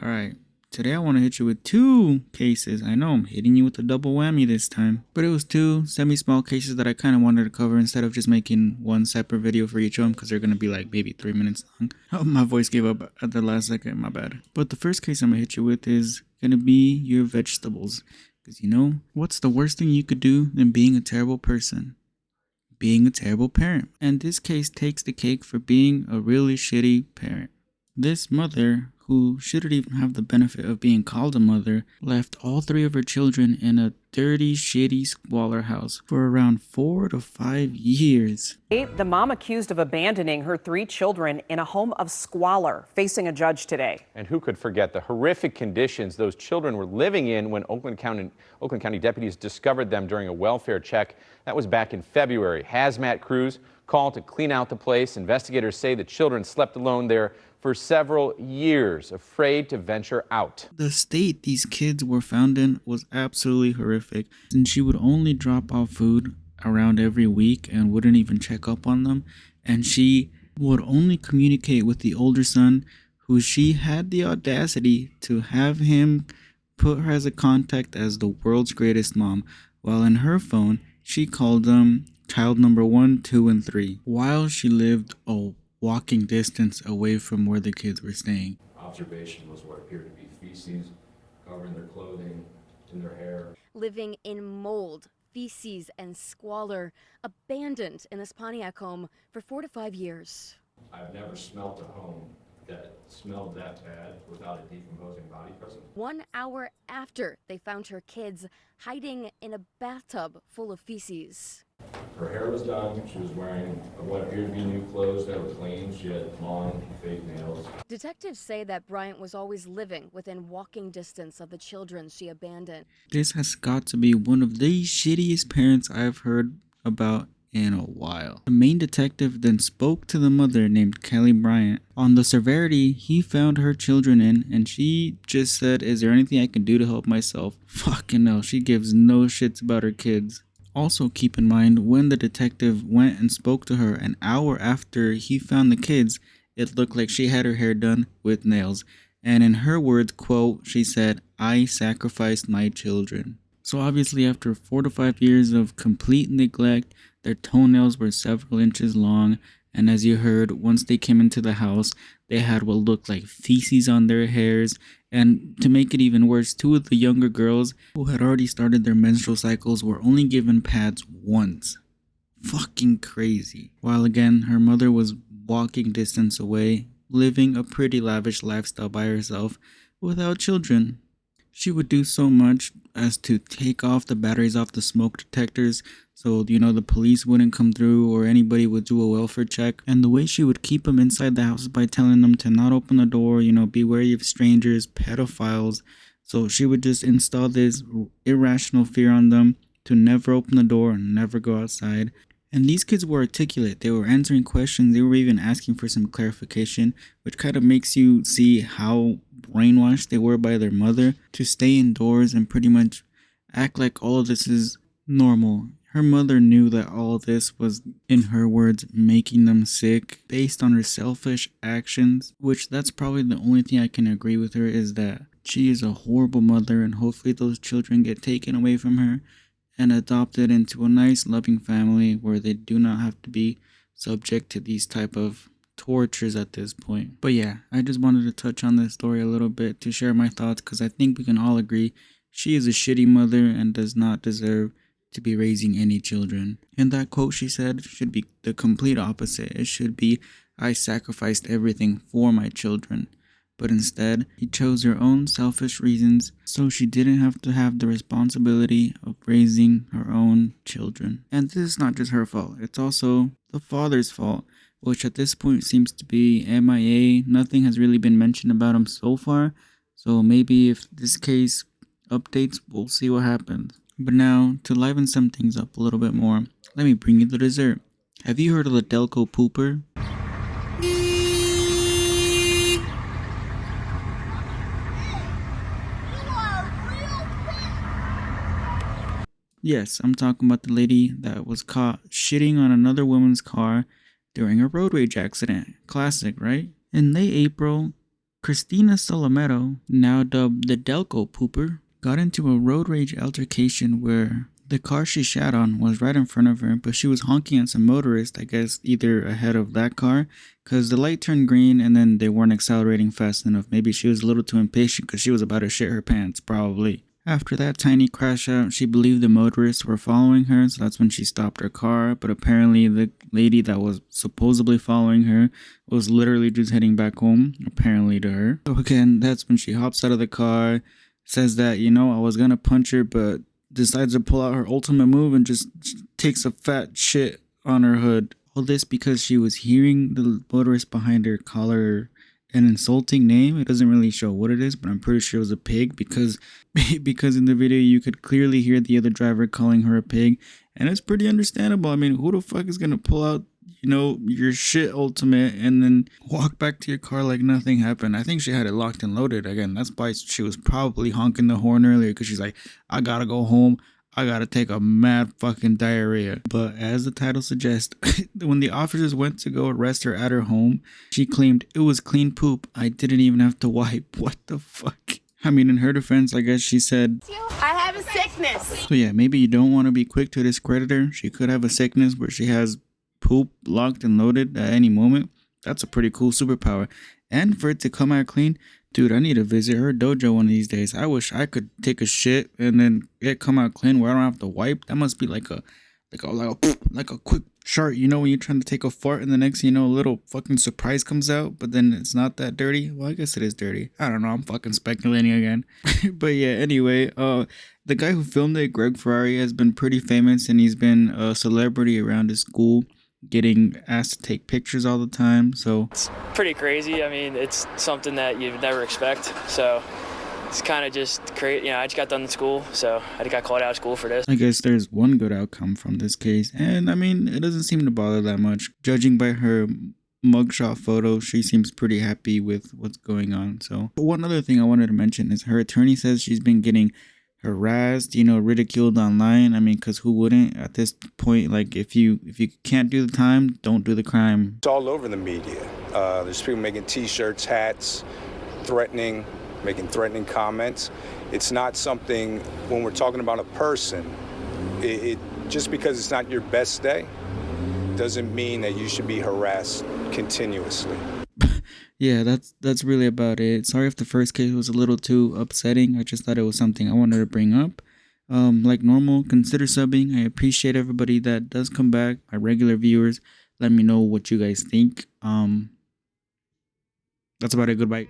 Alright, today I want to hit you with two cases. I know I'm hitting you with a double whammy this time. But it was two semi-small cases that I kind of wanted to cover instead of just making one separate video for each of them because they're going to be like maybe 3 minutes long. Oh, my voice gave up at the last second, my bad. But the first case I'm going to hit you with is going to be your vegetables. Because you know, what's the worst thing you could do than being a terrible person? Being a terrible parent. And this case takes the cake for being a really shitty parent. This mother, who shouldn't even have the benefit of being called a mother, left all three of her children in a dirty, shitty squalor house for around 4 to 5 years. The mom accused of abandoning her 3 children in a home of squalor, facing a judge today. And who could forget the horrific conditions those children were living in when Oakland County deputies discovered them during a welfare check. That was back in February. Hazmat crews called to clean out the place. Investigators say the children slept alone there for several years, afraid to venture out. The state these kids were found in was absolutely horrific, and she would only drop off food around every week and wouldn't even check up on them, and she would only communicate with the older son, who she had the audacity to have him put her as a contact as the world's greatest mom, while in her phone she called them child number 1, 2, and 3, while she lived a walking distance away from where the kids were staying. Observation was what appeared to be feces covering their clothing and their hair. Living in mold, feces, and squalor, abandoned in this Pontiac home for 4 to 5 years. I've never smelt a home that smelled that bad without a decomposing body present. 1 hour after they found her kids hiding in a bathtub full of feces. Her hair was done. She was wearing what appeared to be new clothes that were clean. She had long, fake nails. Detectives say that Bryant was always living within walking distance of the children she abandoned. This has got to be one of the shittiest parents I've heard about in a while. The main detective then spoke to the mother named Kelly Bryant on the severity he found her children in, and she just said, "Is there anything I can do to help myself?" Fucking hell, she gives no shits about her kids. Also keep in mind, when the detective went and spoke to her an hour after he found the kids, it looked like she had her hair done with nails. And in her words, quote, she said, "I sacrificed my children." So obviously after 4 to 5 years of complete neglect, their toenails were several inches long. And as you heard, once they came into the house, they had what looked like feces on their hairs. And to make it even worse, 2 of the younger girls who had already started their menstrual cycles were only given pads once. Fucking crazy. While again, her mother was walking distance away, living a pretty lavish lifestyle by herself without children. She would do so much as to take off the batteries off the smoke detectors so, you know, the police wouldn't come through or anybody would do a welfare check. And the way she would keep them inside the house is by telling them to not open the door, you know, be wary of strangers, pedophiles. So she would just install this irrational fear on them to never open the door and never go outside. And these kids were articulate. They were answering questions. They were even asking for some clarification, which kind of makes you see how brainwashed they were by their mother to stay indoors and pretty much act like all of this is normal. Her mother knew that all of this was, in her words, making them sick based on her selfish actions, which that's probably the only thing I can agree with her, is that she is a horrible mother, and hopefully those children get taken away from her and adopted into a nice loving family where they do not have to be subject to these type of tortures at this point. But yeah, I just wanted to touch on this story a little bit to share my thoughts, because I think we can all agree she is a shitty mother and does not deserve to be raising any children. And that quote she said should be the complete opposite. It should be, "I sacrificed everything for my children." But instead, he chose her own selfish reasons, so she didn't have to have the responsibility of raising her own children. And this is not just her fault, it's also the father's fault, which at this point seems to be MIA. Nothing has really been mentioned about him so far, so maybe if this case updates, we'll see what happens. But now, to liven some things up a little bit more, let me bring you the dessert. Have you heard of the Delco pooper? Yes, I'm talking about the lady that was caught shitting on another woman's car during a road rage accident. Classic, right? In late April, Christina Solomero, now dubbed the Delco Pooper, got into a road rage altercation where the car she shat on was right in front of her, but she was honking at some motorist, I guess either ahead of that car, because the light turned green and then they weren't accelerating fast enough. Maybe she was a little too impatient because she was about to shit her pants, probably. After that tiny crash out, she believed the motorists were following her, so that's when she stopped her car, but apparently the lady that was supposedly following her was literally just heading back home, apparently to her. So again, that's when she hops out of the car, says that, I was gonna punch her, but decides to pull out her ultimate move and just takes a fat shit on her hood. All this because she was hearing the motorist behind her call her an insulting name. It doesn't really show what it is, but I'm pretty sure it was a pig because in the video you could clearly hear the other driver calling her a pig, and it's pretty understandable. I mean, who the fuck is gonna pull out your shit ultimate and then walk back to your car like nothing happened? I think she had it locked and loaded. Again, that's why she was probably honking the horn earlier, because she's like, I gotta go home, I gotta take a mad fucking diarrhea. But as the title suggests, when the officers went to go arrest her at her home, she claimed it was clean poop. I didn't even have to wipe. What the fuck? I mean, in her defense, I guess she said, I have a sickness. So yeah, maybe you don't want to be quick to discredit her. She could have a sickness where she has poop locked and loaded at any moment. That's a pretty cool superpower. And for it to come out clean, dude, I need to visit her dojo one of these days. I wish I could take a shit and then it come out clean where I don't have to wipe. That must be like a quick shart, when you're trying to take a fart and the next thing you know, a little fucking surprise comes out, but then it's not that dirty. Well, I guess it is dirty. I don't know. I'm fucking speculating again. But yeah, anyway, the guy who filmed it, Greg Ferrari, has been pretty famous and he's been a celebrity around his school, getting asked to take pictures all the time. So it's pretty crazy. I mean, it's something that you'd never expect. So it's kind of just crazy. I just got done in school, so I got called out of school for this. I guess there's one good outcome from this case, and I mean, it doesn't seem to bother that much. Judging by her mugshot photo, she seems pretty happy with what's going on. So, but one other thing I wanted to mention is her attorney says she's been getting harassed, ridiculed online. I mean, because who wouldn't at this point? Like, if you can't do the time, don't do the crime. It's all over the media. There's people making t-shirts, hats, making threatening comments. It's not something, when we're talking about a person, it just because it's not your best day doesn't mean that you should be harassed continuously. Yeah, that's really about it. Sorry if the first case was a little too upsetting. I just thought it was something I wanted to bring up. Like normal, consider subbing. I appreciate everybody that does come back. My regular viewers, let me know what you guys think. That's about it. Goodbye.